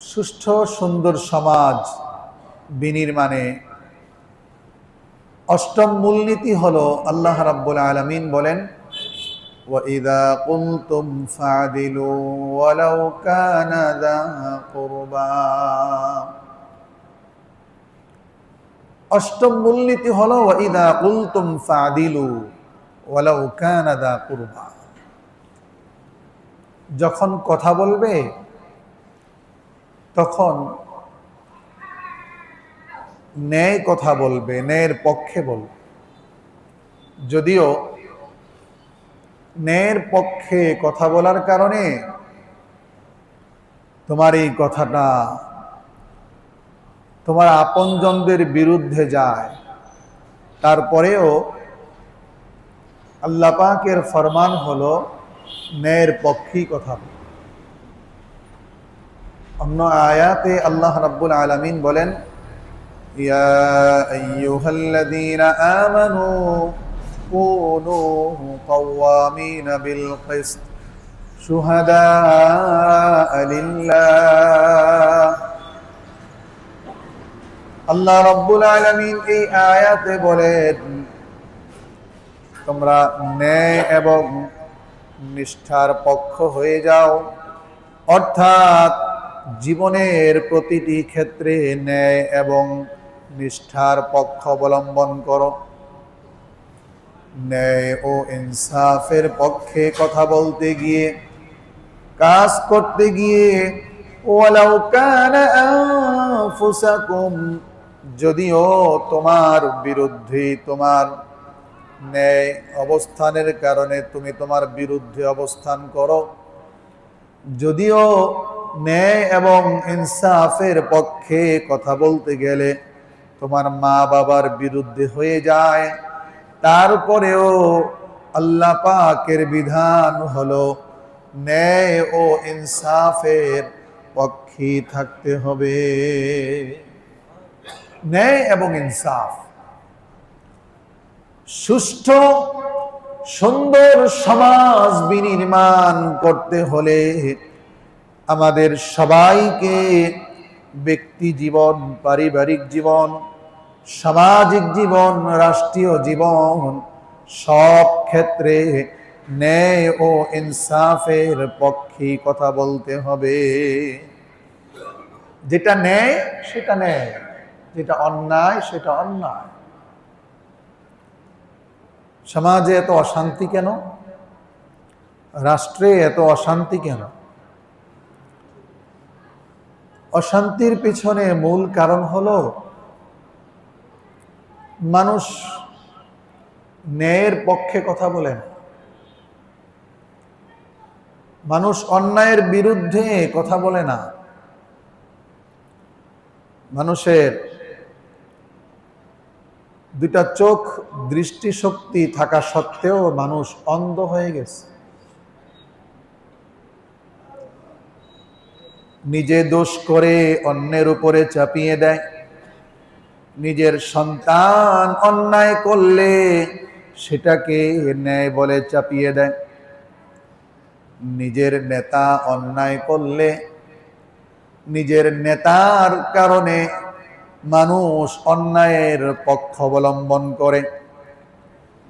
সুষ্ঠু সুন্দর সমাজ বিনির্মাণে অষ্টম মূলনীতি হলো আল্লাহ রাব্বুল আলামিন বলেন ওয়াইযা কুনতুম ফাদিলু ওয়ালাউ কানা যা কুরবা। অষ্টম মূলনীতি হলো ওয়াইযা কুনতুম ফাদিলু ওয়ালাউ কানা যা কুরবা। যখন কথা বলবে তখন ন্যায় কথা বলবে, ন্যায়ের পক্ষে বলবে। যদিও ন্যায়ের পক্ষে কথা বলার কারণে তোমার এই কথাটা তোমার আপনজনদের বিরুদ্ধে যায়, তারপরেও আল্লাহ পাকের ফরমান হলো ন্যায়ের পক্ষেই কথা বল। অন্য আয়াতে আল্লাহ রাব্বুল আলামিন বলেন ইয়া আইয়ুহাল্লাযীনা আমানু কুনু কাওয়ামিনা বিল কিসত শুহাদাআ লিল্লাহ। আল্লাহ রাব্বুল আলামিন এই আয়াতে বলেন তোমরা ন্যায় এবং নিষ্ঠার পক্ষ হয়ে যাও, অর্থাৎ জীবনের প্রতিটি ক্ষেত্রে ন্যায় এবং নিষ্ঠার পক্ষ অবলম্বন করো। ন্যায় ও ইনসাফের পক্ষে কথা বলতে গিয়ে, কাজ করতে গিয়ে ওয়ালাউ কানা আনফুসাকুম, যদিও তোমার বিরুদ্ধে, তোমার ন্যায় অবস্থানের কারণে তুমি তোমার বিরুদ্ধে অবস্থান করো, যদিও ন্যায় এবং ইনসাফের পক্ষে কথা বলতে গেলে তোমার মা বাবার বিরুদ্ধে হয়ে যায়, তারপরেও আল্লাহ পাকের বিধান হলো ন্যায় ও ইনসাফের পক্ষে থাকতে হবে। ন্যায় এবং ইনসাফ, সুষ্ঠু সুন্দর সমাজ বিনির্মাণ করতে হলে আমাদের সবাইকে ব্যক্তি জীবন, পারিবারিক জীবন, সামাজিক জীবন, রাষ্ট্রীয় জীবন, সব ক্ষেত্রে ন্যায় ও ইনসাফের পক্ষে কথা বলতে হবে। যেটা ন্যায় সেটা ন্যায়, যেটা অন্যায় সেটা অন্যায়। সমাজে এত অশান্তি কেন? রাষ্ট্রে এত অশান্তি কেন? অশান্তির পিছনে মূল কারণ হলো মানুষ ন্যায়ের পক্ষে কথা বলে না, মানুষ অন্যায়ের বিরুদ্ধে কথা বলে না। মানুষের দুটা চোখ, দৃষ্টিশক্তি থাকা সত্ত্বেও মানুষ অন্ধ হয়ে গেছে। নিজে দোষ করে অন্যের উপরে চাপিয়ে দেয়, নিজের সন্তান অন্যায় করলে সেটাকে ন্যায় বলে চাপিয়ে দেয়, নিজের নেতা অন্যায় করলে নিজের নেতার কারণে মানুষ অন্যায়ের পক্ষ অবলম্বন করে,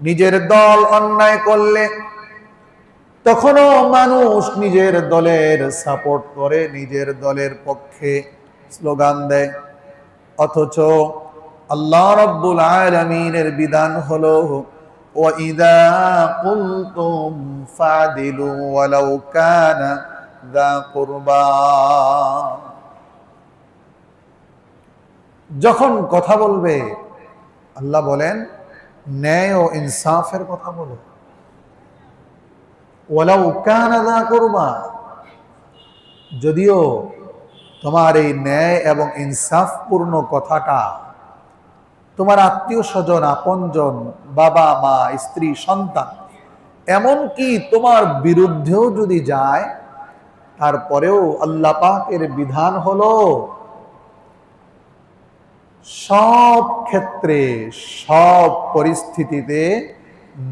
নিজের দল অন্যায় করলে তখনও মানুষ নিজের দলের সাপোর্ট করে, নিজের দলের পক্ষে স্লোগান দেয়। অথচ আল্লাহ রাব্বুল আলামিনের বিধান হলো ওয়াইযা কুলতুম ফাদিলু ওয়ালাউ কানা যা কুরবা। যখন কথা বলবে আল্লাহ বলেন ন্যায় ও ইনসাফের কথা বলো। ওয়ালাউ কানা যা কুরবা, যদিও তোমার এই ন্যায় এবং ইনসাফপূর্ণ কথাটা তোমার আত্মীয় স্বজন, আপনজন, বাবা মা, স্ত্রী, সন্তান, এমনকি তোমার বিরুদ্ধেও যদি যায়, তারপরেও আল্লাহ পাকের বিধান হলো সব ক্ষেত্রে, সব পরিস্থিতিতে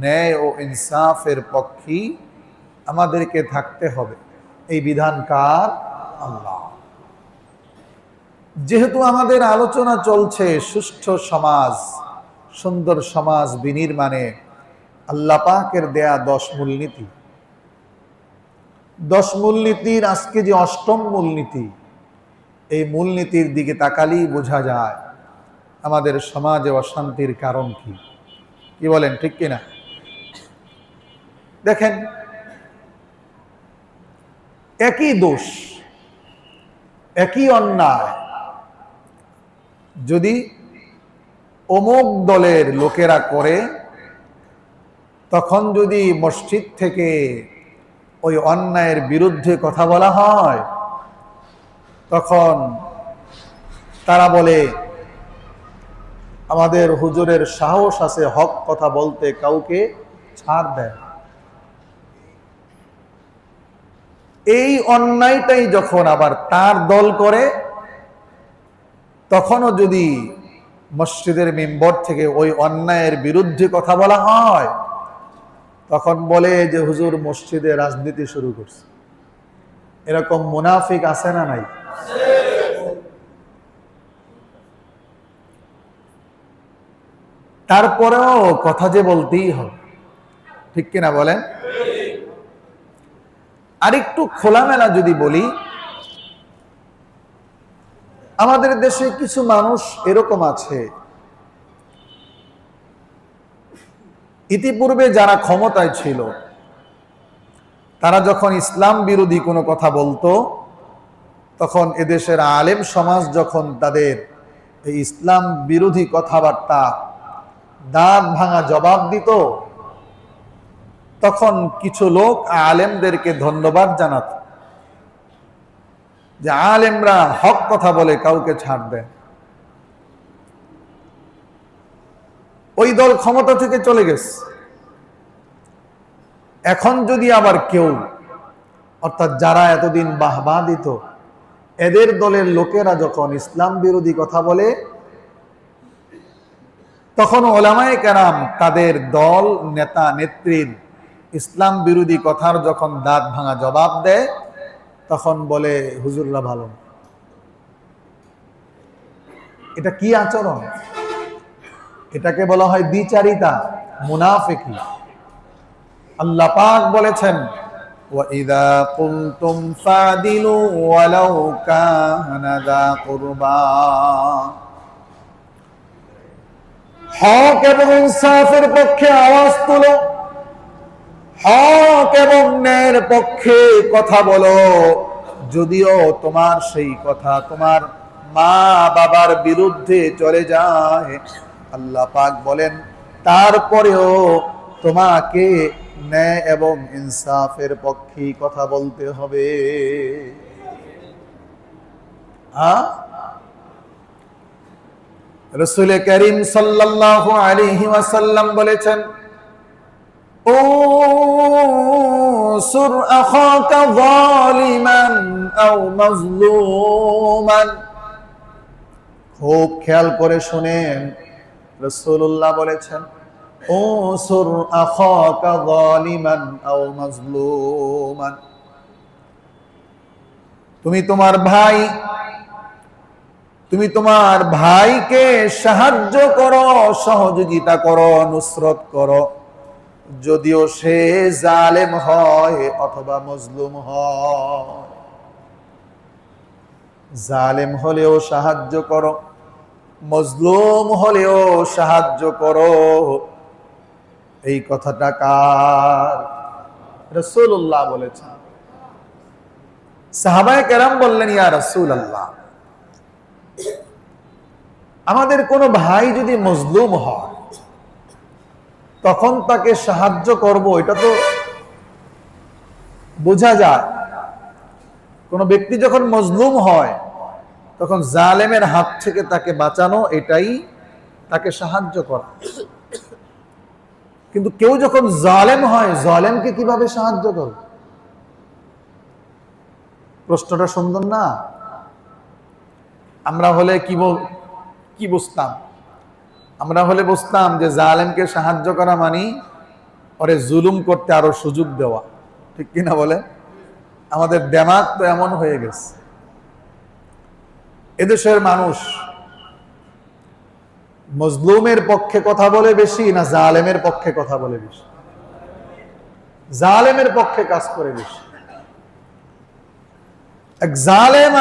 ন্যায় ও ইনসাফের পক্ষে আমাদেরকে থাকতে হবে। এই বিধান কার? আল্লাহ। যেহেতু আমাদের আলোচনা চলছে সুষ্ঠু সমাজ, সুন্দর সমাজ বিনির্মাণে আল্লাহ পাকের দেয়া 10 মূলনীতি, 10 মূলনীতির আজকে যে 8ম মূলনীতি, এই মূলনীতির দিকে তাকালেই বোঝা যায় আমাদের সমাজে অশান্তির কারণ কি। কি বলেন, ঠিক কিনা? দেখেন, একই দোষ, একই অন্যায় যদি অমুক দলের লোকেরা করে, তখন যদি মসজিদ থেকে ওই অন্যায়ের বিরুদ্ধে কথা বলা হয়, তখন তারা বলে আমাদের হুজুরের সাহস আছে হক কথা বলতে, কাউকে ছাড় দেয়। এই অন্যায়টাই যখন আবার তার দল করে, তখনও যদি মসজিদের মেম্বর থেকে ওই অন্যায়ের বিরুদ্ধে কথা বলা হয়, তখন বলে যে হুজুর মসজিদে রাজনীতি শুরু করছে। এরকম মুনাফিক আছে না নাই? তারপরেও কথা যে বলতেই হবে, ঠিক কিনা বলেন? আরেকটু খোলামেলা যদি বলি, আমাদের দেশে কিছু মানুষ এরকম আছে, ইতিপূর্বে যারা ক্ষমতায় ছিল, তারা যখন ইসলাম বিরোধী কোনো কথা বলতো, তখন এদেশের আলেম সমাজ যখন তাদের এই ইসলাম বিরোধী কথাবার্তা দাঁত ভাঙা জবাব দিত, তখন কিছু লোক আলেমদেরকে ধন্যবাদ জানাত যে আলেমরা হক কথা বলে, কাউকে ছাড় দেয়। ওই দল ক্ষমতা থেকে চলে গেছে। এখন যদি আবার কেউ, অর্থাৎ যারা এতদিন বাহবা দিত, এদের দলের লোকেরা যখন ইসলাম বিরোধী কথা বলে, তখন ওলামায়ে কেরাম তাদের দল নেতা নেত্রীর ইসলাম বিরোধী কথার যখন দাঁত ভাঙা জবাব দেয়, তখন বলে হুজুররা ভালো। এটা কি আচরণ? এটাকে বলা হয় দ্বিচারিতা, মুনাফিকি। আল্লাহ পাক বলেছেন, وَإِذَا قُلْتُمْ فَاعْدِلُوا وَلَوْ كَانَ ذَا قُرْبَى। হক এবং ইনসাফের পক্ষে আওয়াজ তুলো, হক এবং ন্যায়ের পক্ষে কথা বলো, যদিও তোমার সেই কথা তোমার মা বাবার বিরুদ্ধে চলে যায়। আল্লাহ পাক বলেন, তারপরেও তোমাকে ন্যায় এবং ইনসাফের পক্ষে কথা বলতে হবে। রাসূল করিম সাল্লাল্লাহু আলাইহি ওয়াসাল্লাম বলেছেন, উনসুর আখাকা যালিমান আও মাজলুমান। খুব খেয়াল করে শুনেন, রাসূলুল্লাহ বলেছেন, উনসুর আখাকা যালিমান আও মাজলুমান। তুমি তোমার ভাইকে সাহায্য করো, সহযোগিতা করো, নুসরত করো, যদিও সে জালেম হয় অথবা মজলুম হয়। জালেম হলেও সাহায্য করো, মজলুম হলেও সাহায্য করো। এই কথাটা কার? রাসূলুল্লাহ বলেছেন। সাহাবায়ে কেরাম বললেন, ইয়া রাসূলুল্লাহ, আমাদের কোনো ভাই যদি মজলুম হয়, তখন তাকে সাহায্য করব, এটা তো বোঝা যায়। কোন ব্যক্তি যখন মজলুম হয়, তখন জালেমের হাত থেকে তাকে বাঁচানো, এটাই তাকে সাহায্য করা। কিন্তু কেউ যখন জালেম হয়, জালেমকে কিভাবে সাহায্য করবে? প্রশ্নটা সুন্দর না? আমরা হলে কি বুঝতাম? আমরা হলে বুঝতাম যে জালেমকে সাহায্য করা মানে ওরে জুলুম করতে আরো সুযোগ দেওয়া, ঠিক কিনা বলে? আমাদের দেমাগ তো এমন হয়ে গেছে। এদেশের মানুষ মজলুমের পক্ষে কথা বলে বেশি না জালেমের পক্ষে কথা বলে বেশি? জালেমের পক্ষে কাজ করে বেশি। এক জালেম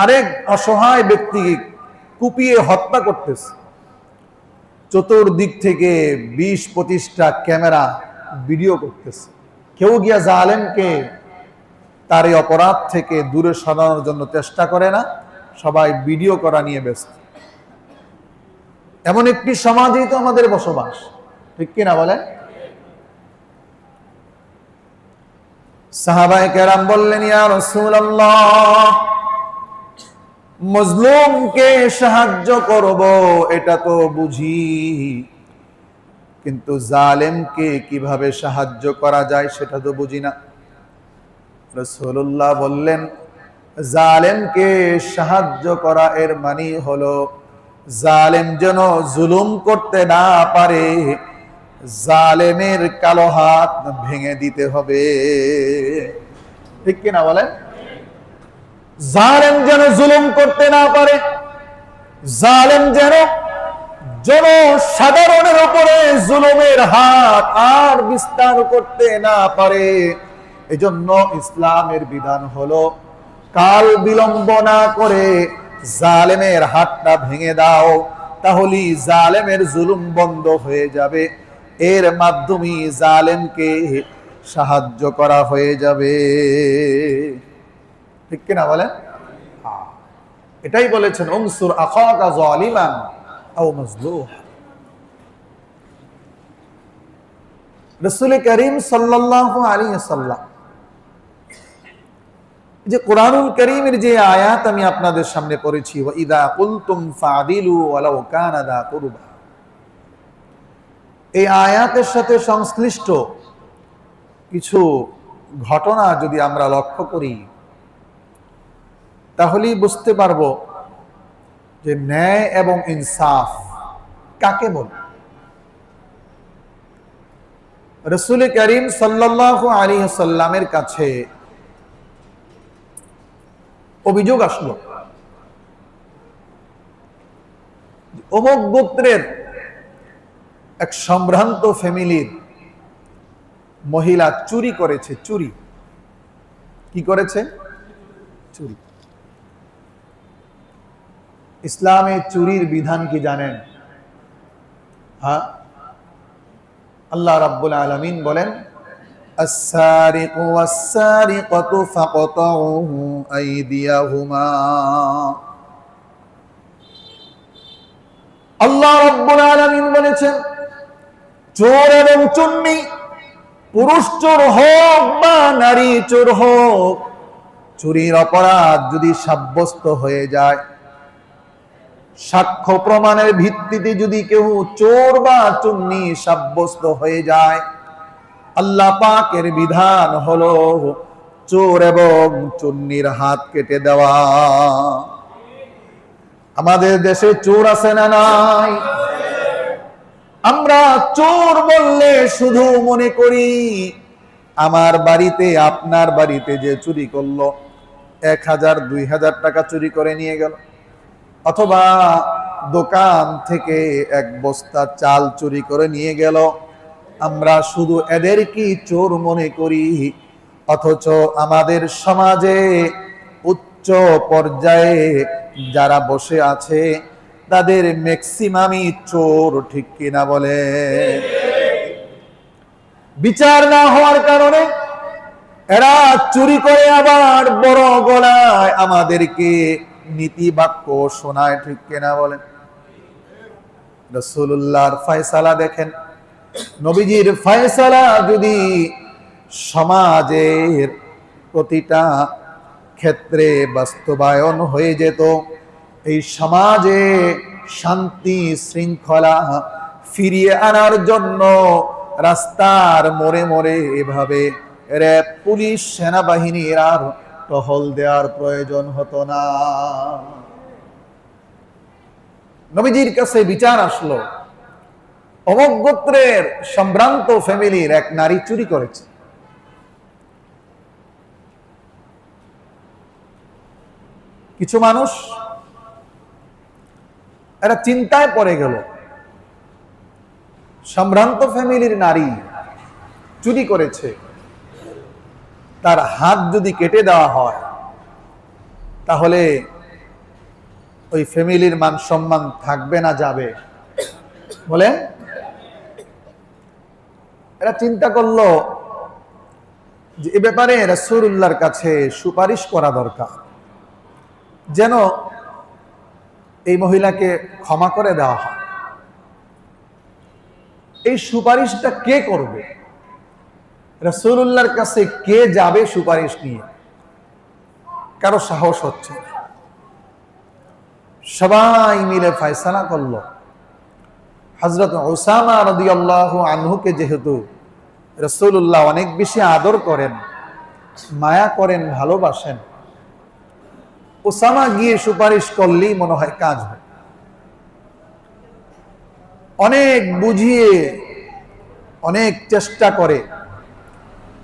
আরেক অসহায় ব্যক্তিকে কুপিয়ে হত্যা করতেছে, চতুর্দিক থেকে 20-25টা ক্যামেরা ভিডিও করতেছে। কেউ গিয়া জালেমকে তার এই অপরাধ থেকে দূরে সরানোর জন্য চেষ্টা করে না, সবাই ভিডিও করা নিয়ে ব্যস্ত। এমন একটি সমাজেই তো আমাদের বসবাস, ঠিক কিনা বলেন? সাহাবায়ে কেরাম বললেন, ইয়া রাসূলুল্লাহ, মজলুমকে সাহায্য করব এটা তো বুঝি, কিন্তু জালেমকে কিভাবে সাহায্য করা যায় সেটা তো বুঝি না। রাসূলুল্লাহ বললেন, জালেমকে সাহায্য করা এর মানে হলো জালেম যেন জুলুম করতে না পারে, জালেমের কালো হাত ভেঙে দিতে হবে, ঠিক কিনা বলেন? জালেম যেন জুলুম করতে না পারে, জালেম যেন জনসাধারণের উপরে জুলুমের হাত আর বিস্তার করতে না পারে। এজন্য ইসলামের বিধান হলো কাল বিলম্ব না করে জালেমের হাতটা ভেঙে দাও, তাহলেই জালেমের জুলুম বন্ধ হয়ে যাবে, এর মাধ্যমে জালেমকে সাহায্য করা হয়ে যাবে, ঠিক কিনা বলেন? এটাই বলেছেন, উনসুর আখাকা যালিমান আও মাজলুম। রাসূল করিম সাল্লাল্লাহু আলাইহি ওয়াসাল্লাম যে কোরআনুল কারীমের যে আয়াত আমি আপনাদের সামনে পড়েছি, ওয়া ইযা কুলতুম ফাদিলু ওয়ালাউ কানা দা কুরবা, এই আয়াতের সাথে সংশ্লিষ্ট কিছু ঘটনা যদি আমরা লক্ষ্য করি তাহলেই বুঝতে পারবো যে ন্যায় এবং ইনসাফ কাকে বলে। রাসূল করিম সাল্লাল্লাহু আলাইহি ওয়াসাল্লামের কাছে অভিযোগ আসলো, অমুক গোত্রের এক সম্ভ্রান্ত ফ্যামিলির মহিলা চুরি করেছে। চুরি কি করেছে? চুরি। ইসলামে চুরির বিধান কি জানেন? হ্যাঁ, আল্লাহ রাব্বুল আলামিন বলেন, আস-সারিকু ওয়াস-সারিকাতু ফাকতাউ আইদিয়াহুমা। আল্লাহ রাব্বুল আলামিন বলেছেন, চোর এবং চুন্নি, পুরুষ চোর হোক বা নারী চোর হোক, চুরির অপরাধ যদি সাব্যস্ত হয়ে যায়, সাক্ষ্য প্রমাণের ভিত্তিতে যদি কেউ চোর বা চুন্নি সাব্যস্ত হয়ে যায়, আল্লাহ পাকের বিধান হলো চোর এবং চুন্নির হাত কেটে দেওয়া। আমাদের দেশে চোর আছে না নাই? আমরা চোর বললে শুধু মনে করি আমার বাড়িতে, আপনার বাড়িতে যে চুরি করলো, 1000-2000 টাকা চুরি করে নিয়ে গেল, অথবা দোকান থেকে এক বস্তা চাল চুরি করে নিয়ে গেল, আমরা শুধু এদেরকে চোর মনে করি। অথচ আমাদের সমাজে উচ্চ পর্যায়ে যারা বসে আছে তাদের ম্যাক্সিমামই চোর, ঠিক কিনা বলে? বিচার না হওয়ার কারণে এরা চুরি করে আবার বড় গলায় আমাদেরকে নীতি বাক্য শোনায়, ঠিক কিনা বলেন? রাসূলুল্লাহর ফয়সালা দেখেন, নবীজির ফয়সালা যদি সমাজের প্রতিটা ক্ষেত্রে বাস্তবায়ন হয়ে যেত, এই সমাজে শান্তি শৃঙ্খলা ফিরিয়ে আনার জন্য রাস্তার মোড়ে মোড়ে এভাবে র্যাব, পুলিশ, সেনাবাহিনীর আর টহল দেওয়ার প্রয়োজন হতো না। নবীজির কাছে বিচার আসলো, অমুক গোত্রের সম্ভ্রান্ত ফ্যামিলির এক নারী চুরি করেছে। কিছু মানুষ এরা চিন্তায় পড়ে গেল, সম্ভ্রান্ত ফ্যামিলির নারী চুরি করেছে, তার হাত যদি কেটে দেওয়া হয় তাহলে ওই ফ্যামিলির মান সম্মান থাকবে না যাবে? বলেন। এরা চিন্তা করলো যে এ ব্যাপারে রাসূলুল্লাহর কাছে সুপারিশ করা দরকার, যেন এই মহিলাকে ক্ষমা করে দেওয়া হয়। এই সুপারিশটা কে করবে? রাসূলুল্লাহর কাছে কে যাবে সুপারিশ নিয়ে? কারো সাহস হচ্ছে না। সবাই মিলে ফয়সালা করলো, হযরত উসামা রাদিয়াল্লাহু আনহুকে যেহেতু রাসূলুল্লাহ অনেক বেশি আদর করেন, মায়া করেন, ভালোবাসেন, উসামা গিয়ে সুপারিশ করলেই মনে হয় কাজ হয়। অনেক বুঝিয়ে, অনেক চেষ্টা করে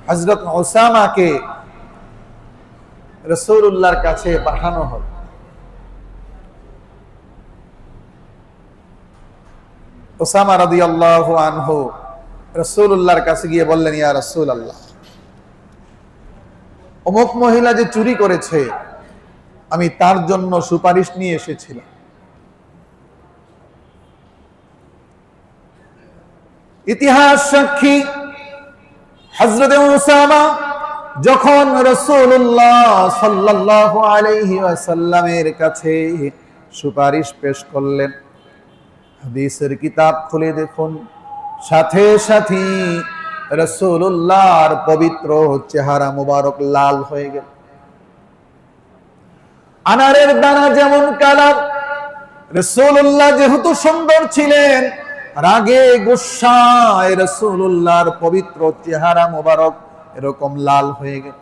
হযরত উসামাকে রাসূলুল্লাহর কাছে পাঠানো হল। উসামা রাদিয়াল্লাহু আনহু রাসূলুল্লাহর কাছে গিয়ে বললেন, ইয়া রাসূলুল্লাহ, অমুক মহিলা যে চুরি করেছে, আমি তার জন্য সুপারিশ নিয়ে এসেছিলাম। ইতিহাস সাক্ষী, হযরত উসামা যখন রাসূলুল্লাহ সাল্লাল্লাহু আলাইহি ওয়াসাল্লামের কাছে সুপারিশ পেশ করলেন, হাদিসের কিতাব খুলে দেখুন, সাথে সাথে রাসূলুল্লাহর পবিত্র চেহারা মুবারক লাল হয়ে গেল। আনারের দানা যেমন কালো, রাসূলুল্লাহ যেহেতু সুন্দর ছিলেন, রাগে গুসায় রাসূলুল্লাহর পবিত্র চেহারা মুবারক এরকম লাল হয়ে গেল।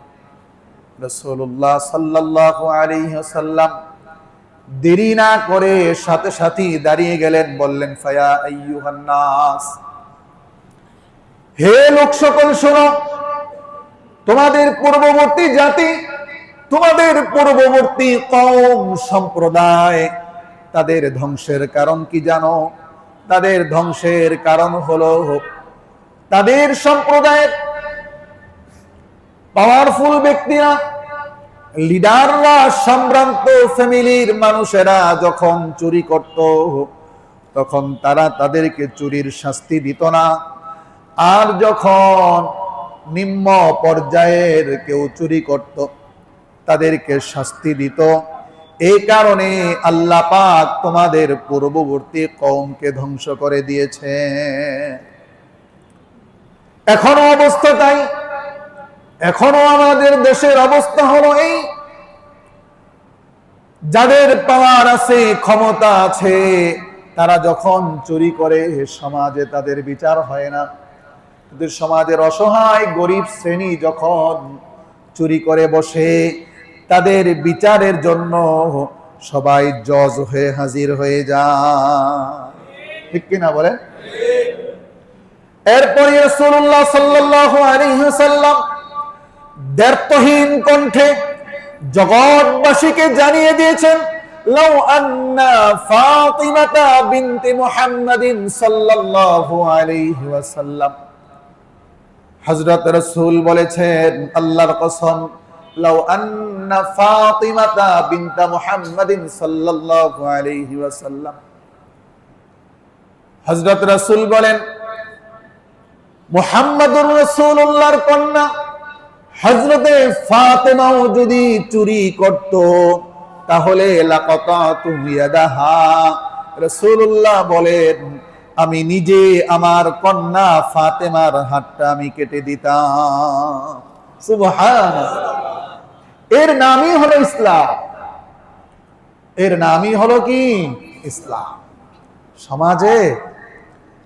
রাসূলুল্লাহ সাল্লাল্লাহু আলাইহি ওয়াসাল্লাম দেরি না করে সাথে সাথে দাঁড়িয়ে গেলেন, বললেন, ফায়া আইয়ুহান নাস, হে লোক সকল শোনো, তোমাদের পূর্ববর্তী জাতি, তোমাদের পূর্ববর্তী কওম সম্প্রদায়, তাদের ধ্বংসের কারণ কি জানো? তাদের ধ্বংসের কারণ হলো তাদের সম্প্রদায়ের পাওয়ারফুল ব্যক্তিরা, লিডাররা, সম্ভ্রান্ত ফ্যামিলির মানুষেরা যখন চুরি করত, তখন তারা তাদেরকে চুরির শাস্তি দিত না। আর যখন নিম্ন পর্যায়ের কেউ চুরি করত, তাদেরকে শাস্তি দিত। এই কারণে আল্লাহ পাক তোমাদের পূর্ববর্তী কওমকে ধ্বংস করে দিয়েছে। এখনো অবস্থা তাই। এখনো আমাদের দেশের অবস্থা হলো এই, যাদের পাওয়ার আছে, ক্ষমতা আছে, তারা যখন চুরি করে সমাজে তাদের বিচার হয় না। কিন্তু সমাজের অসহায় গরিব শ্রেণী যখন চুরি করে বসে, তাদের বিচারের জন্য সবাই জজ হয়ে হাজির হয়ে যায়। ঠিক কিনা বলেন? এরপরে রাসূলুল্লাহ সাল্লাল্লাহু আলাইহি ওয়াসাল্লাম দ্ব্যর্থহীন কণ্ঠে জগৎবাসীকে জানিয়ে দিয়েছেন, লাউ আন্না ফাতিমাতা বিনতে মুহাম্মাদিন সাল্লাল্লাহু আলাইহি ওয়াসাল্লাম, হযরত রাসূল বলেছেন, আল্লাহর কসম, লাউ আন্না ফাতিমাতা বিনতে মুহাম্মাদিন সাল্লাল্লাহু আলাইহি ওয়াসাল্লাম, হযরত রাসূল বলেন, মুহাম্মাদুর রাসূলুল্লাহর কন্যা হযরতে ফাতেমাও যদি চুরি করত, তাহলে লাকাতাতু ইয়াদাহা, রাসূলুল্লাহ বলেন, আমি নিজে আমার কন্যা ফাতেমার হাতটা আমি কেটে দিতাম। সুবহানাল্লাহ। এর নামই হলো ইসলাম। এর নামই হলো কি? ইসলাম। সমাজে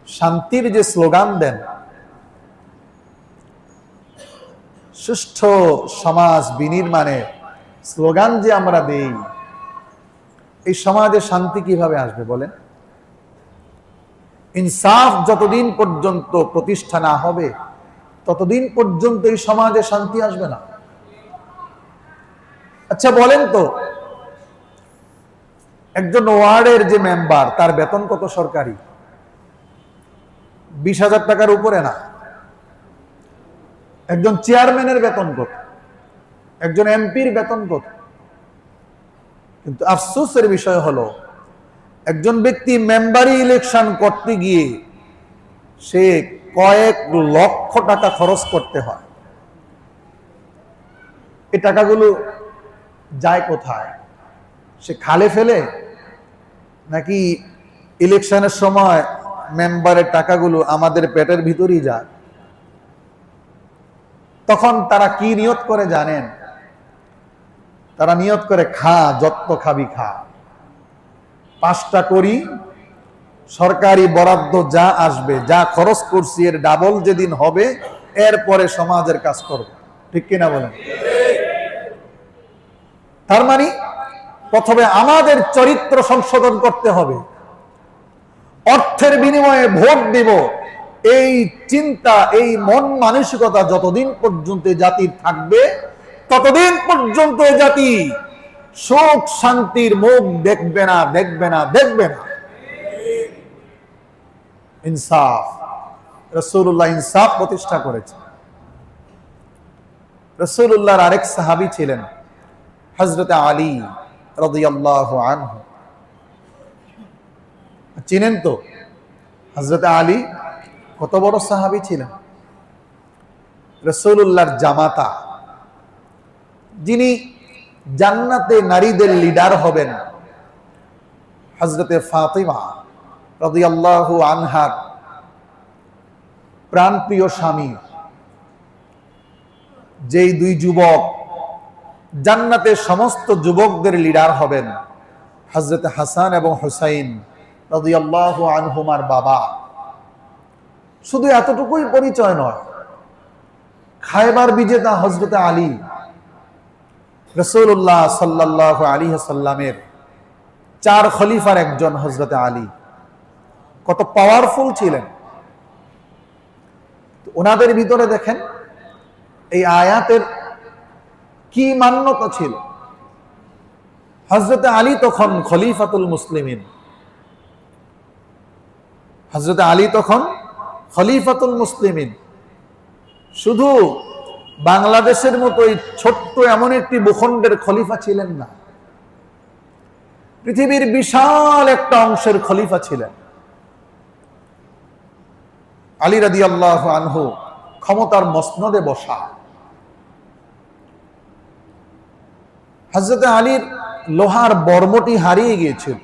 শান্তির যে স্লোগান দেন, সুষ্ঠু সমাজ বিনির্মাণে স্লোগান যে আমরা দেই, এই সমাজে শান্তি কিভাবে আসবে বলেন? ইনসাফ যতদিন পর্যন্ত প্রতিষ্ঠা না হবে, ততদিন পর্যন্ত এই সমাজে শান্তি আসবে না। আচ্ছা বলেন তো, একজন ওয়ার্ডের যে মেম্বার তার বেতন কত সরকারি? 20,000 টাকার উপরে না। একজন চেয়ারম্যানের বেতন কত? একজন এমপির বেতন কত? কিন্তু আফসোসের বিষয় হলো একজন ব্যক্তি মেম্বারি ইলেকশন করতে গিয়ে সে কয়েক লক্ষ টাকা খরচ করতে হয়। এই টাকাগুলো যায় কোথায়? সে খালে ফেলে, নাকি ইলেকশনের সময় মেম্বারের টাকাগুলো আমাদের পেটের ভিতরেই যায়? তখন তারা কি নিয়ত করে জানেন? তারা নিয়ত করে, খা, যত খাবি খা, 5টা করি, সরকারি বরাদ্দ যা আসবে, যা খরচ করছি এর ডাবল যেদিন হবে, এরপরে সমাজের কাজ করব। ঠিক কিনা বলেন? তার মানে প্রথমে আমাদের চরিত্র সংশোধন করতে হবে। অর্থের বিনিময়ে ভোট দেব, এই চিন্তা, এই মন মানসিকতা যতদিন পর্যন্ত জাতির থাকবে, ততদিন পর্যন্ত জাতি সুখ শান্তির মুখ দেখবে না, দেখবে না, দেখবে না। ইনসাফ, রাসূলুল্লাহ ইনসাফ প্রতিষ্ঠা করেছে। রাসূলুল্লাহর আরেক সাহাবী ছিলেন হযরত আলী রাদিয়াল্লাহু আনহু। চিনেন তো হযরত আলী কত বড় সাহাবী ছিলেন? রাসূলুল্লাহর জামাতা, যিনি জান্নাতে নারীদের লিডার হবেন, হযরতে ফাতিমা রাদিয়াল্লাহু আনহার প্রাণপ্রিয় স্বামী, যেই দুই যুবক জান্নাতে সমস্ত যুবকদের লিডার হবেন, হযরত হাসান এবং হুসাইন রাদিয়াল্লাহু আনহুমার বাবা। শুধু এতটুকুই পরিচয় নয়, খায়বার বিজেতা হযরত আলী, রাসূলুল্লাহ সাল্লাল্লাহু আলাইহি ওয়াসাল্লামের 4 খলিফার একজন হযরত আলী কত পাওয়ারফুল ছিলেন। ওনাদের ভিতরে দেখেন এই আয়াতের কি মান্যতা ছিল। হযরত আলী তখন খলিফাতুল মুসলিমিন, হযরত আলী তখন খলিফাতুল মুসলিমিন। শুধু বাংলাদেশের মতো এই ছোট্ট এমন একটি ভূখণ্ডের খলিফা ছিলেন না, পৃথিবীর বিশাল একটা অংশের খলিফা ছিলেন। আলী রাদিয়াল্লাহু আনহু ক্ষমতার মসনদে বসা। হযরত আলীর লোহার বর্মটি হারিয়ে গিয়েছিল।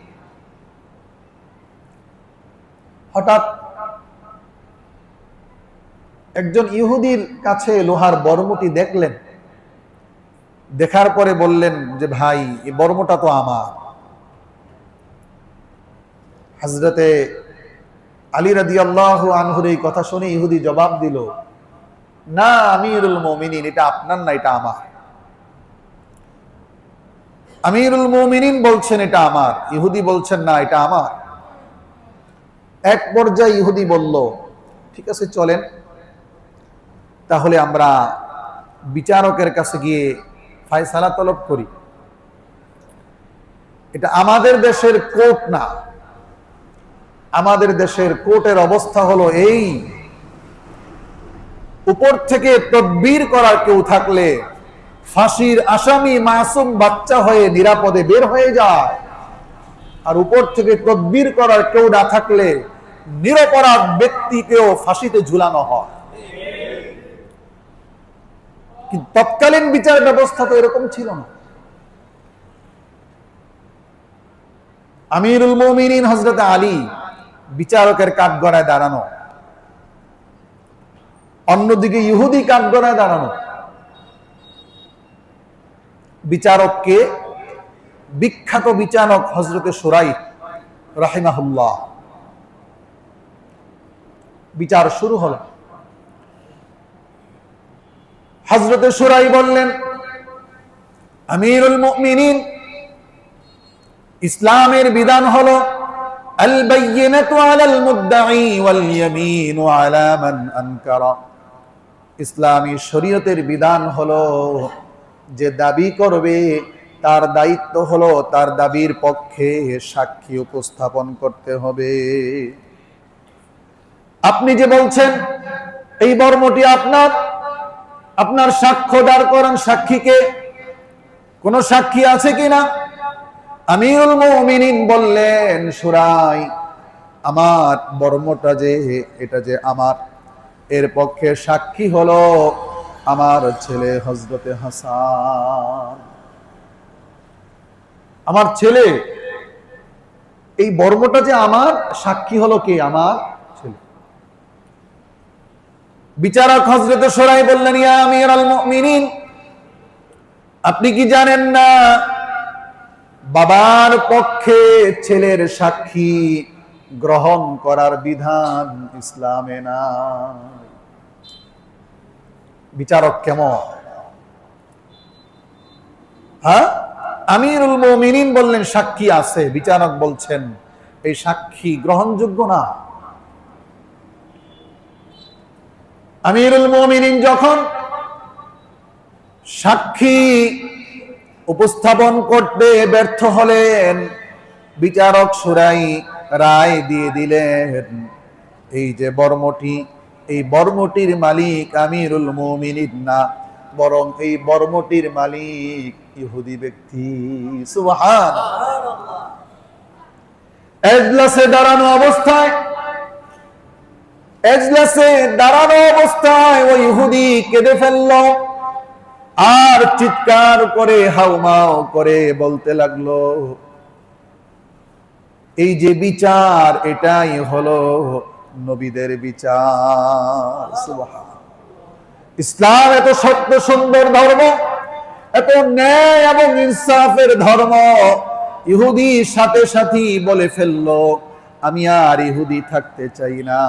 হঠাৎ একজন ইহুদির কাছে লোহার বর্মটি দেখলেন। দেখার পরে বললেন যে, ভাই, এই বর্মটা তো আমার। হযরতে আলী রাদিয়াল্লাহু আনহুর এই কথা শুনে ইহুদি জবাব দিল, না আমিরুল মুমিনিন, এটা আপনার না, এটা আমার। আমিরুল মুমিনিন বলছেন এটা আমার, ইহুদি বলছেন না এটা আমার। এক পর্যায়ে ইহুদি বলল, ঠিক আছে চলেন, তাহলে আমরা বিচারকের কাছে গিয়ে ফায়সালা তলব করি। এটা আমাদের দেশের কোর্ট না। আমাদের দেশের কোর্টের অবস্থা হলো এই, উপর থেকে তদবির করার কেউ থাকলে ফাঁসির আসামি মাসুম বাচ্চা হয়ে নিরাপদে বের হয়ে যায়, আর উপর থেকে তদবির করার কেউ না থাকলে নিরপরাধ ব্যক্তিকেও ফাঁসিতে ঝুলানো হয়। কিন্তু তৎকালীন বিচার ব্যবস্থা তো এরকম ছিল না। আমিরুল মুমিনিন হযরত আলী বিচারকের কাঠগড়ায় দাঁড়ানো, অন্যদিকে ইহুদি কাঠগড়ায় দাঁড়ানো। বিচারককে বিখ্যাত বিচারক হযরতে শুরাইহ রাহিমাহুল্লাহ। বিচার শুরু হলো। হযরতে শুরাইহ বললেন, আমিরুল মুমিনিন, ইসলামের বিধান হলো আল বাইয়িনাতু আলাল মুদ্দাঈ ওয়াল ইয়ামিনু আলা মান আনকারা। ইসলামী শরীয়তের বিধান হলো যে দাবি করবে তার দায়িত্ব হলো তার দাবির পক্ষে সাক্ষী উপস্থাপন করতে হবে। আপনি যে বলছেন এই বর্মটি আপনার, আপনার সাক্ষ্য দাঁড় করান সাক্ষীকে। কোন সাক্ষী আছে কিনা? আমিরুল মুমিনিন বললেন, সুরাই আমার বর্মটা যে এটা যে আমার, এর পক্ষে সাক্ষী হলো আমার ছেলে হযরতে হাসান। আমার ছেলে, এই বর্মটা যে আমার, সাক্ষী হলো কে? আমার ছেলে। বিচারক হযরতে সুরাই বললেন, ইয়া আমিরুল মুমিনিন, আপনি কি জানেন না বাবার পক্ষে ছেলের সাক্ষী গ্রহণ করার বিধান ইসলামে নাই? বিচারক কেমন? হ্যাঁ, আমিরুল মুমিনিন বললেন সাক্ষী আছে। বিচারক বলছেন এই সাক্ষী গ্রহণযোগ্য না। আমিরুল মুমিনিন যখন সাক্ষী উপস্থাপন করতে ব্যর্থ হলেন, বিচারক সুরাই রায় দিয়ে দিলেন, এই যে বর্মটি, এই বর্মটির মালিক আমিরুল মুমিনিন না, বরং এই বর্মটির মালিক ইহুদি ব্যক্তি। সুবহানাল্লাহ। এজলাসে দাঁড়ানো অবস্থায়, এজলাসে দাঁড়ানো অবস্থায় ওই ইহুদি কেঁদে ফেলল আর চিৎকার করে হাউমাউ করে বলতে লাগলো, এই যে বিচার, এটাই হলো নবীদের বিচার। সুবহানাল্লাহ। ইসলাম এত সত্য সুন্দর ধর্ম, এত ন্যায় এবং ইনসাফের ধর্ম, ইহুদি সাথে সাথে বলে ফেললো, আমি আর ইহুদি থাকতে চাই না,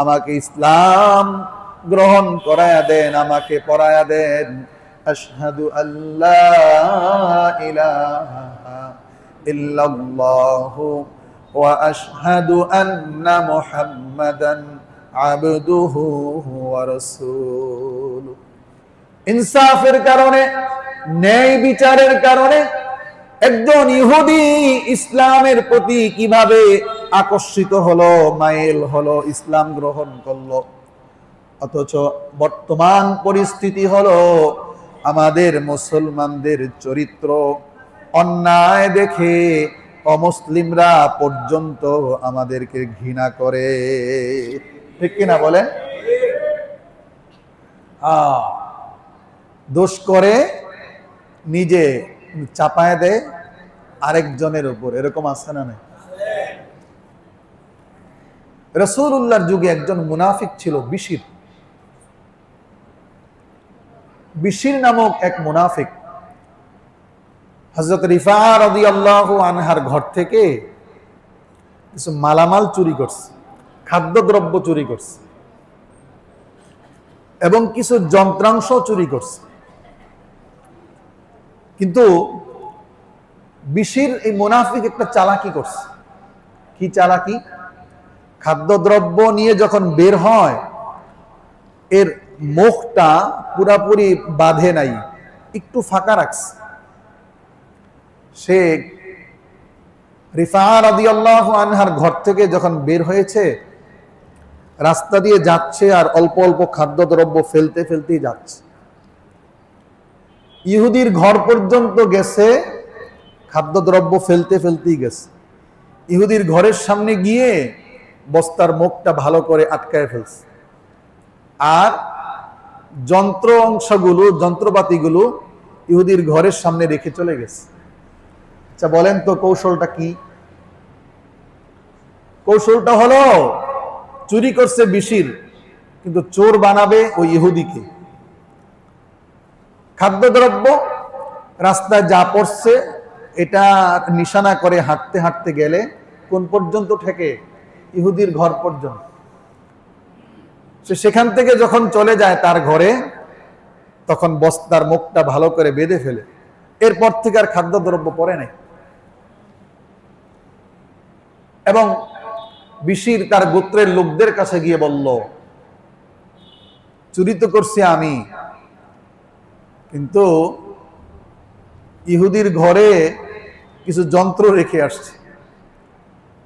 আমাকে ইসলাম গ্রহণ করায়া দেন, আমাকে পড়ায়া দেন, আশহাদু আল্লা ইলাহা ইল্লাল্লাহু ওয়া আশহাদু আন্না মুহাম্মাদান আবদুহু ওয়া রাসূলুহু। ইনসাফের কারণে, ন্যায় বিচারের কারণে একজন ইহুদি ইসলামের প্রতি কিভাবে আকর্ষিত হলো, মাইল হলো, ইসলাম গ্রহণ করলো। অথচ বর্তমান পরিস্থিতি হলো আমাদের মুসলমানদের চরিত্র অন্যায় দেখে অমুসলিমরা পর্যন্ত আমাদেরকে ঘৃণা করে। ঠিক কিনা বলেন? দোষ করে নিজে চাপায় দেয় আরেকজনের উপর, এরকম আছে না নাই? রাসূলুল্লাহর যুগে একজন মুনাফিক ছিল, বিশির। বিশির নামক এক মুনাফিক হযরত রিফাআ রাদিয়াল্লাহু আনহার ঘর থেকে কিছু মালামাল চুরি করছে, খাদ্যদ্রব্য চুরি করছে এবং কিছু যন্ত্রাংশ চুরি করছে। কিন্তু বিশির এই মুনাফিক একটা চালাকি করছে। কি চালাকি? খাদ্যদ্রব্য নিয়ে যখন বের হয়, এর মুখটা পুরাপুরি বাঁধে নাই, একটু ফাঁকা রাখছে। সে রিফাআ রাদিয়াল্লাহু আনহার ঘর থেকে যখন বের হয়েছে, রাস্তা দিয়ে যাচ্ছে আর অল্প অল্প খাদ্যদ্রব্য ফেলতে ফেলতেই যাচ্ছে। ইহুদির ঘর পর্যন্ত গেছে, খাদ্যদ্রব্য ফেলতে ফেলতেই গেছে। ইহুদির ঘরের সামনে গিয়ে বস্তার মুখটা ভালো করে আটকায় ফেলছে, আর যন্ত্র অংশগুলো, যন্ত্রপাতিগুলো ইহুদির ঘরের সামনে রেখে চলে গেছে। আচ্ছা বলেন তো কৌশলটা কি? কৌশলটা হলো, চুরি করছে বিশির, কিন্তু চোর বানাবে ওই ইহুদিকে। খাদ্যদ্রব্য রাস্তায় যা পড়ছে এটা নিশানা করে হাঁটতে হাঁটতে গেলে কোন পর্যন্ত ঠেকে? ইহুদির ঘর পর্যন্ত। সে সেখান থেকে যখন চলে যায় তার ঘরে, তখন বস্তার মুখটা ভালো করে বেঁধে ফেলে। এরপর থেকে আর খাদ্যদ্রব্য পড়ে নাই। এবং বিশির তার গোত্রের লোকদের কাছে গিয়ে বলল, চুরি তো করছি আমি, কিন্তু ইহুদির ঘরে কিছু যন্ত্র রেখে আসছে,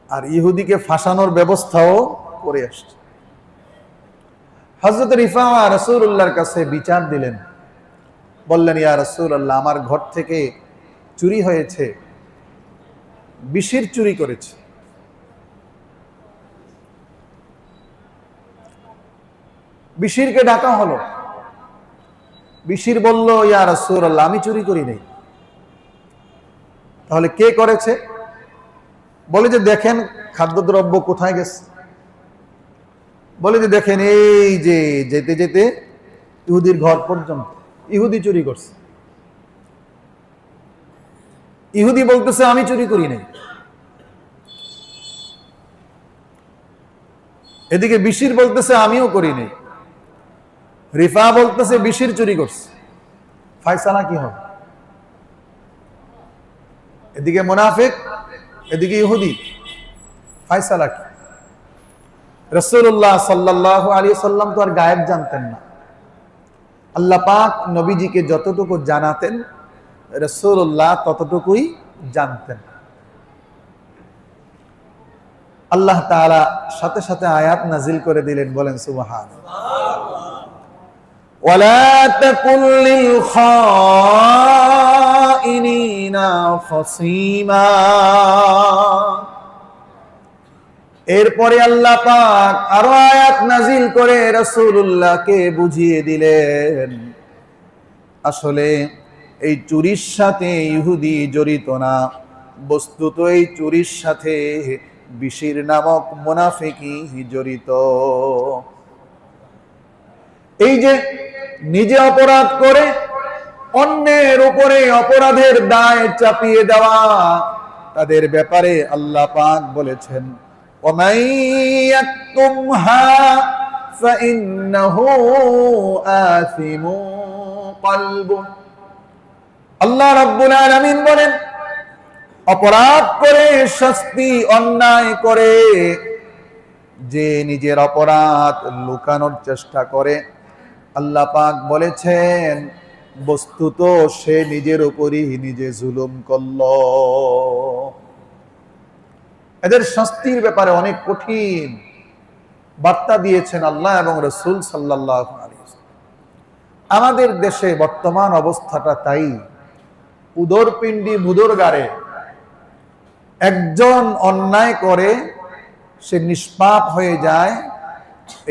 আর ইহুদিকে ফাঁসানোর ব্যবস্থাও করে আসছে। হযরত রিফাআ রাসূলুল্লাহর কাছে বিচার দিলেন, বললেন, ইয়া রাসূলুল্লাহ, আমার ঘর থেকে চুরি হয়েছে, বিশির চুরি করেছে। বিশিরকে ডাকা হলো। বিশির বলল, ইয়া রাসূলুল্লাহ, আমি চুরি করি নাই। তাহলে কে করেছে? বলে যে দেখেন খাদ্যদ্রব্য কোথায় গেছে। বলে যে দেখেন এই যে যেতে যেতে ইহুদির ঘর পর্যন্ত ইহুদি চুরি করছে। ইহুদি বলতেছে আমি চুরি করি নাই। এদিকে বিশির বলতেছে আমিও করি নাই। রিফা বলতেছে বিশির চুরি করছে। ফায়সালা কি হবে? এদিকে মুনাফিক, এদিকে ইহুদি, ফায়সালা কি? রাসূলুল্লাহ সাল্লাল্লাহু আলাইহি ওয়াসাল্লাম তো আর গায়েব জানতেন না। আল্লাহ পাক নবীজিকে যতটুকু জানাতেন রাসূলুল্লাহ ততটুকুই জানতেন। আল্লাহ তাআলা সাথে সাথে আয়াত নাজিল করে দিলেন, বলেন সুবহানাল্লাহ। ওয়ালা তাকুল লিল খাইনিনা খাসীমা। এরপরে আল্লাহ পাক আরো আয়াত নাজিল করে রাসূলুল্লাহকে বুঝিয়ে দিলেন, আসলে এই চুরির সাথে ইহুদি জড়িত না, বস্তুত এই চুরির সাথে বিশির নামক মুনাফিকই জড়িত। এই যে নিজে অপরাধ করে অন্যের উপরে অপরাধের দায় চাপিয়ে দেওয়া, তাদের ব্যাপারে আল্লাহ পাক বলেছেন, وَمَن يَكْتُمْهَا فَإِنَّهُ آثِمٌ قَلْبُهُ। আল্লাহ রাব্বুল আলামিন বলেন, অপরাধ করে শাস্তি অন্যায় করে যে নিজের অপরাধ লুকানোর চেষ্টা করে, আল্লাহ পাক বলেছেন বস্তুত সে নিজের উপরই নিজে জুলুম করল। এদের শাস্তির ব্যাপারে অনেক কঠিন বার্তা দিয়েছেন আল্লাহ এবং রাসূল সাল্লাল্লাহু আলাইহি ওয়াসাল্লাম। আমাদের দেশে বর্তমান অবস্থাটা তাই। উদরপিণ্ডি বুদর গাড়ে একজন অন্যায় করে সে নিষ্পাপ হয়ে যায়,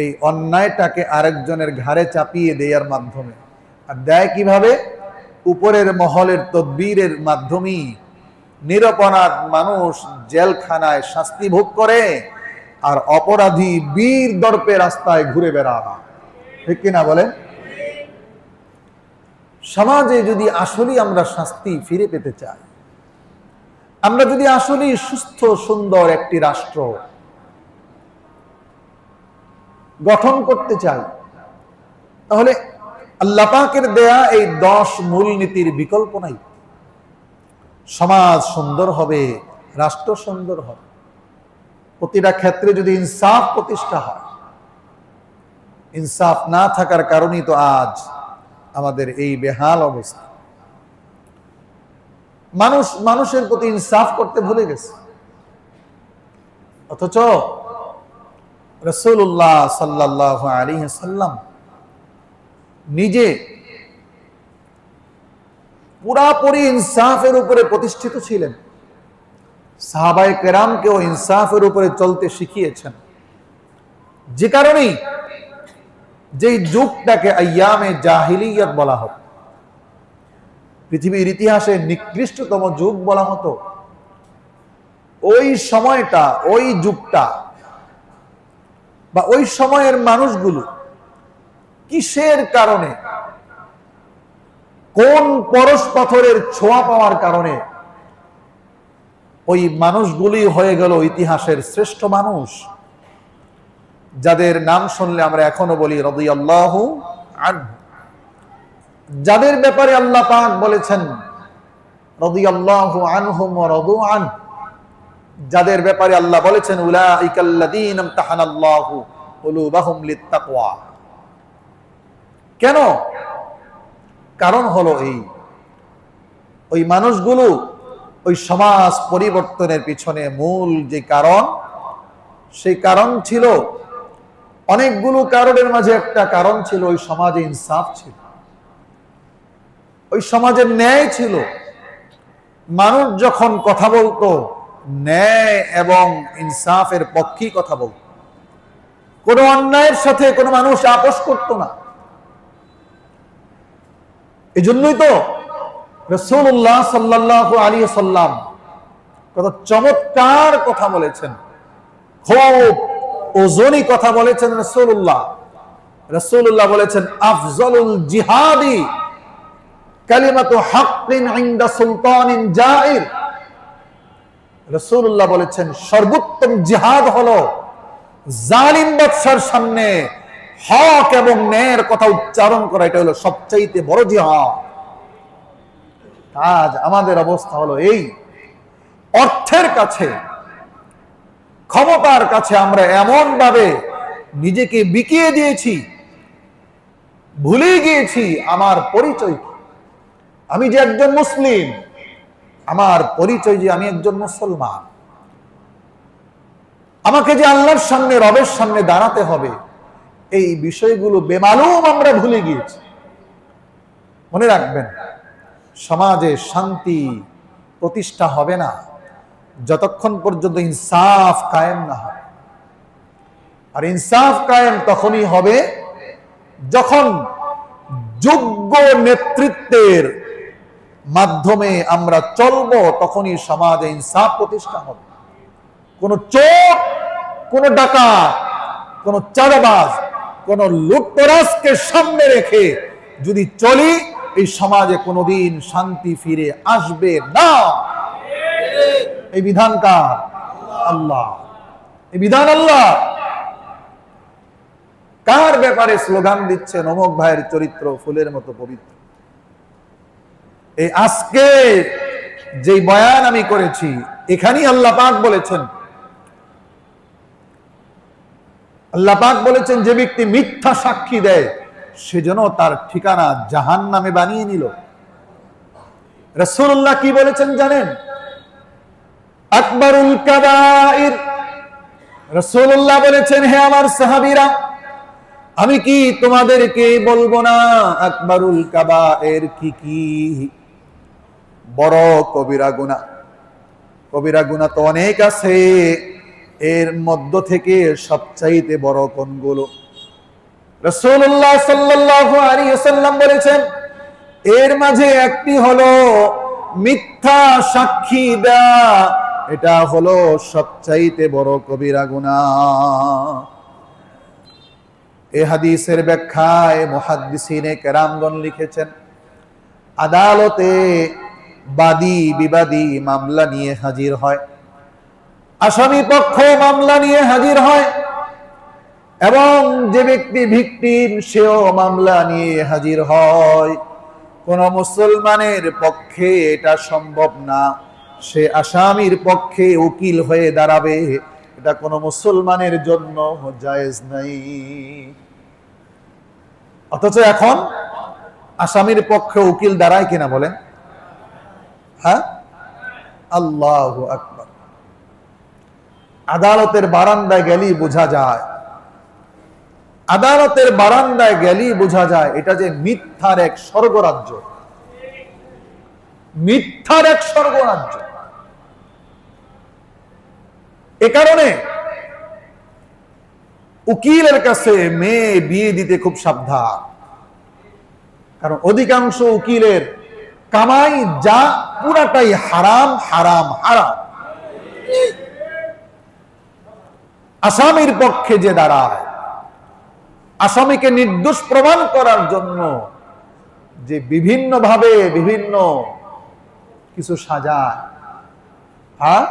এই অন্যায়টাকে আরেকজনের ঘাড়ে চাপিয়ে দেওয়ার মাধ্যমে। আর দেয় কিভাবে? উপরের মহলের তদবিরের মাধ্যমেই। নিরপরাধ মানুষ জেলখানায় শাস্তি ভোগ করে, আর অপরাধী বীর দর্পে রাস্তায় ঘুরে বেড়ায়। ঠিক কিনা বলেন? সমাজে যদি আসলেই আমরা শাস্তি ফিরে পেতে চাই, আমরা যদি আসলেই সুস্থ সুন্দর একটি রাষ্ট্র গঠন করতে চাই, তাহলে আল্লাহ পাকের দেয়া এই 10 মূলনীতির বিকল্প নাই। সমাজ সুন্দর হবে, রাষ্ট্র সুন্দর হবে, প্রতিটা ক্ষেত্রে যদি ইনসাফ প্রতিষ্ঠা হয়। ইনসাফ না থাকার কারণেই তো আজ আমাদের এই বেহাল অবস্থা। মানুষ মানুষের প্রতি ইনসাফ করতে ভুলে গেছে, অথচ রাসূলুল্লাহ সাল্লাল্লাহু আলাইহি ওয়াসাল্লাম নিজে পুরাপুরি ইনসাফের উপরে প্রতিষ্ঠিত ছিলেন। সাহাবায়ে কেরামকেও ইনসাফের উপরে চলতে শিখিয়েছেন। যে কারণেই যেই যুগটাকে আইয়ামে জাহিলিয়াত বলা হতো, পৃথিবীর ইতিহাসে নিকৃষ্টতম যুগ বলা হতো, ওই সময়টা, ওই যুগটা বা ওই সময়ের মানুষগুলো কিসের কারণে, কোন পরশ পাথরের ছোঁয়া পাওয়ার কারণে ওই মানুষগুলি হয়ে গেল ইতিহাসের শ্রেষ্ঠ মানুষ, যাদের নাম শুনলে আমরা এখনো বলি রাদিয়াল্লাহু আনহু। যাদের ব্যাপারে আল্লাহ পাক বলেছেন রাদিয়াল্লাহু আনহুম ওয়া রাদু আন, যাদের ব্যাপারে আল্লাহ বলেছেন উলাইকাল্লাযীনা ইমতাহানাল্লাহু কুলুবাহুম লিত্তাকওয়া। কেন? কারণ হলো এই, ওই মানুষগুলো ওই সমাজ পরিবর্তনের পিছনে মূল যে কারণ, সেই কারণ ছিল, অনেকগুলো কারণের মাঝে একটা কারণ ছিল ওই সমাজে ইনসাফ ছিল, ওই সমাজের ন্যায় ছিল। মানুষ যখন কথা বলতো ন্যায় এবং ইনসাফের পক্ষেই কথা বলতো, কোনো অন্যায়ের সাথে কোনো মানুষ আপোষ করতো না। এই জন্যই তো রাসূলুল্লাহ সাল্লাল্লাহু আলাইহি ওয়াসাল্লাম কত চমৎকার কথা বলেছেন, খুব ওজনী কথা বলেছেন রাসূলুল্লাহ। রাসূলুল্লাহ বলেছেন, আফজলুল জিহাদি কালিমাতু হাক্কিন ইনদা সুলতানিন জাইর। রাসূলুল্লাহ বলেছেন, সর্বোত্তম জিহাদ হলো জালিম বাদশার সামনে হক এবং ন্যায়ের কথা উচ্চারণ করা, এটা হলো সবচাইতে বড় জিহাদ। আজ আমাদের অবস্থা হলো এই, অর্থের কাছে, ক্ষমতার কাছে আমরা এমন ভাবে নিজেকে বিকিয়ে দিয়েছি, ভুলে গিয়েছি আমার পরিচয় কি। আমি যে একজন মুসলিম, আমার পরিচয় যে আমি একজন মুসলমান, আমাকে যে আল্লাহর সামনে, রবের সামনে দাঁড়াতে হবে, এই বিষয়গুলো বেমালুম আমরা ভুলে গিয়েছি। মনে রাখবেন, সমাজে শান্তি প্রতিষ্ঠা হবে না যতক্ষণ পর্যন্ত ইনসাফ কায়েম না হয়। আর ইনসাফ কায়েম তখনই হবে যখন যোগ্য নেতৃত্বের মাধ্যমে আমরা চলব, তখনই সমাজে ইনসাফ প্রতিষ্ঠা হবে। কোন চোর, কোন ডাকাত, কোন চাঁদাবাজ, কোন লুটতরাজকে সামনে রেখে যদি চলি, এই সমাজে কোনোদিন শান্তি ফিরে আসবে না। এই বিধান কার? আল্লাহ। এই বিধান আল্লাহ। কার ব্যাপারে স্লোগান দিচ্ছেন অমুক ভাইয়ের চরিত্র ফুলের মতো পবিত্র? এই আজকে যে বয়ান আমি করেছি, এখানেই আল্লাহ পাক বলেছেন, আল্লাহ পাক বলেছেন, যে ব্যক্তি মিথ্যা সাক্ষী দেয় সেজন্য তার ঠিকানা জাহান্নামে বানিয়ে নিল। রাসূলুল্লাহ কি বলেছেন জানেন? আকবারুল কাবাইর। রাসূলুল্লাহ বলেছেন, হে আমার সাহাবীরা, আমি কি তোমাদেরকে বলবো না আকবারুল কাবায়ের কি কি? বড় কবিরা গুনাহ। কবিরা গুনাহ তো অনেক আছে, এর মধ্য থেকে সবচাইতে বড় কোনগুলো? রাসূলুল্লাহ সাল্লাল্লাহু আলাইহি ওয়াসাল্লাম বলেছেন, এর মাঝে একটি হলো মিথ্যা সাক্ষী দেয়া। এটা হলো সবচাইতে বড় কবিরা গুনাহ। এই হাদিসের ব্যাখ্যায় মুহাদ্দিসিনে কেরামগণ লিখেছেন, আদালতে বাদী বিবাদী মামলা নিয়ে হাজির হয়, আসামি পক্ষ মামলা নিয়ে হাজির হয়, এবং যে ব্যক্তি ভিকটিম সেও মামলা নিয়ে হাজির হয়। কোন মুসলমানের পক্ষে এটা সম্ভব না, সে আসামির পক্ষে উকিল হয়ে দাঁড়াবে, এটা কোন মুসলমানের জন্য জায়েজ নাই। অথচ এখন আসামির পক্ষে উকিল দাঁড়ায় কিনা বলেন? হ্যাঁ, আল্লাহু আকবার। আদালতের বারান্দায় গেলেই বোঝা যায়, আদালতের বারান্দায় গেলেই বোঝা যায় এটা যে মিথ্যার এক স্বর্গরাজ্য, মিথ্যার এক স্বর্গরাজ্য। এ কারণে উকিলের কাছে মেয়ে বিয়ে দিতে খুব সাবধান, কারণ অধিকাংশ উকিলের কামাই যা পুরাটাই হারাম হারাম হারাম। আসামির পক্ষে যে দাঁড়ায়, আসামিকে নির্দোষ প্রমাণ করার জন্য যে বিভিন্ন ভাবে বিভিন্ন কিছু সাজায়, হ্যাঁ,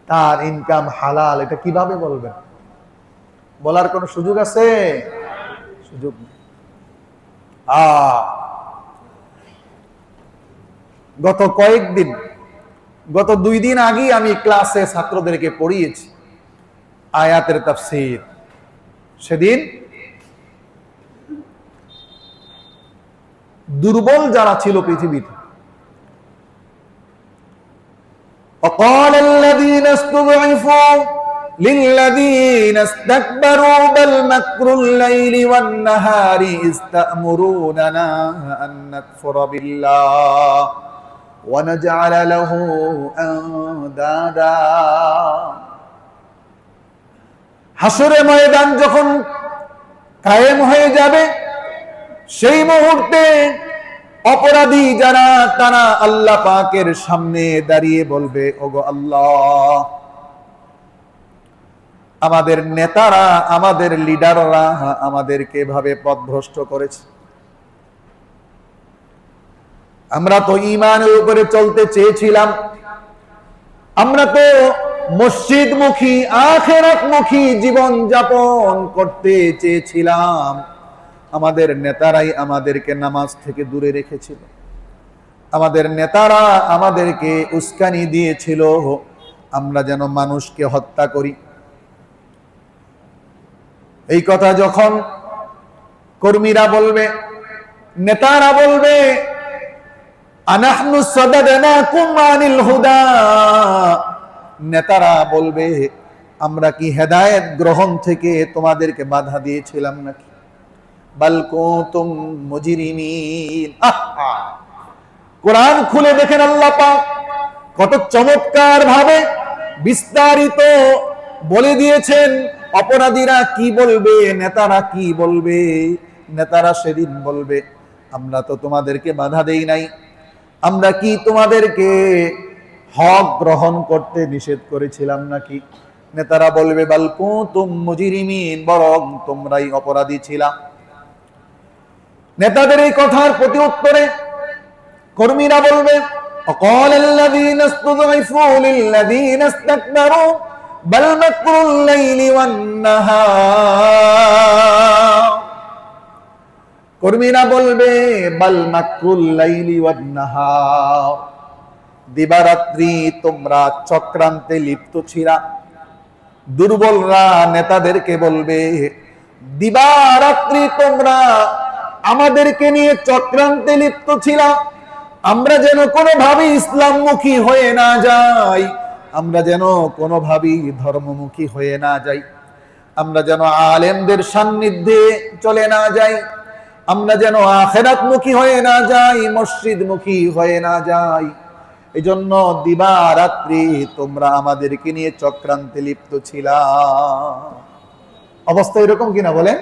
তার ইনকাম হালাল, এটা কিভাবে বলবেন? বলার কোন সুযোগ আছে? সুযোগ নেই। গত কয়েকদিন, গত 2 দিন আগে আমি ক্লাসে ছাত্রদেরকে পড়িয়েছি আয়াতের তাফসীর। সেদিন দুর্বল যারা ছিল পৃথিবীতে, وقال الذين استضعفوا للذين استكبروا بل مكر الليل والنهار إذ تأمروننا أن نكفر بالله ونجعل له أندادا হাসরে ময়দান যখন কায়েম হয়ে যাবে সেই মুহূর্তে অপরাধী যারা তারা আল্লাহ পাকের সামনে দাঁড়িয়ে বলবে, ওগো আল্লাহ, আমাদের নেতারা, আমাদের লিডাররা আমাদেরকে এভাবে পথভ্রষ্ট করেছে। আমরা তো ঈমানের উপরে চলতে চেয়েছিলাম, আমরা তো মসজিদমুখী আখিরাতমুখী জীবন যাপন করতে চেয়েছিলাম। আমাদের নেতারাই আমাদেরকে নামাজ থেকে দূরে রেখেছিল, আমাদের নেতারা আমাদেরকে উস্কানি দিয়েছিল আমরা যেন মানুষকে হত্যা করি। এই কথা যখন কর্মীরা বলবে, নেতারা বলবে, আনাহনু সাদাদনাকুম আনিল হুদা, নেতারা বলবে, আমরা কি হেদায়েত গ্রহণ থেকে তোমাদেরকে বাধা দিয়েছিলাম নাকি? বাল কুনতুম মুজরিমিন। কোরআন খুলে দেখেন আল্লাহ পাক কত চমৎকার ভাবে বিস্তারিত বলে দিয়েছেন অপরাধীরা কি বলবে, নেতারা কি বলবে। নেতারা সেদিন বলবে, আমরা তো তোমাদেরকে বাধা দেই নাই, আমরা কি তোমাদেরকে হক গ্রহণ করতে নিষেধ করেছিলাম নাকি? নেতারা বলবে, বাল কুনতুম মুজরিমিন, বরং তোমরাই অপরাধী ছিলা। নেতাদের এই কথার প্রতি উত্তরে কর্মীরা বলবে, অকালাল্লাযীনা ইসতুযইফু লিল্লাযীনা ইসতাকবারু বাল মাকরুল লাইলি ওয়ান নাহার। কর্মীরা বলবে, বাল মাকরুল লাইলি ওয়ান নাহার, দিবারাত্রি তোমরা চক্রান্তে লিপ্ত ছিলা। দুর্বলরা নেতাদেরকে বলবে, দিবারাত্রি তোমরা আমাদেরকে নিয়ে চক্রান্তে লিপ্ত ছিলা, আমরা যেন কোনোভাবে ইসলামমুখী হয়ে না যাই, আমরা যেন কোনোভাবে ধর্মমুখী হয়ে না যাই, আমরা যেন আলেমদের সান্নিধ্যে চলে না যাই, আমরা যেন আখিরাতমুখী হয়ে না যাই, মসজিদমুখী হয়ে না যাই। এই জন্য দিবারাত্রি তোমরা আমাদেরকে নিয়ে চক্রান্তে লিপ্ত ছিলা। অবস্থা এরকম কিনা বলেন?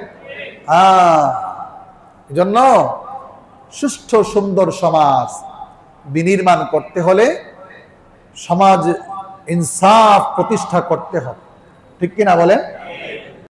এজন্য সুষ্ঠু সুন্দর সমাজ বিনির্মাণ করতে হলে সমাজ ইনসাফ প্রতিষ্ঠা করতে হবে, ঠিক কিনা বলেন?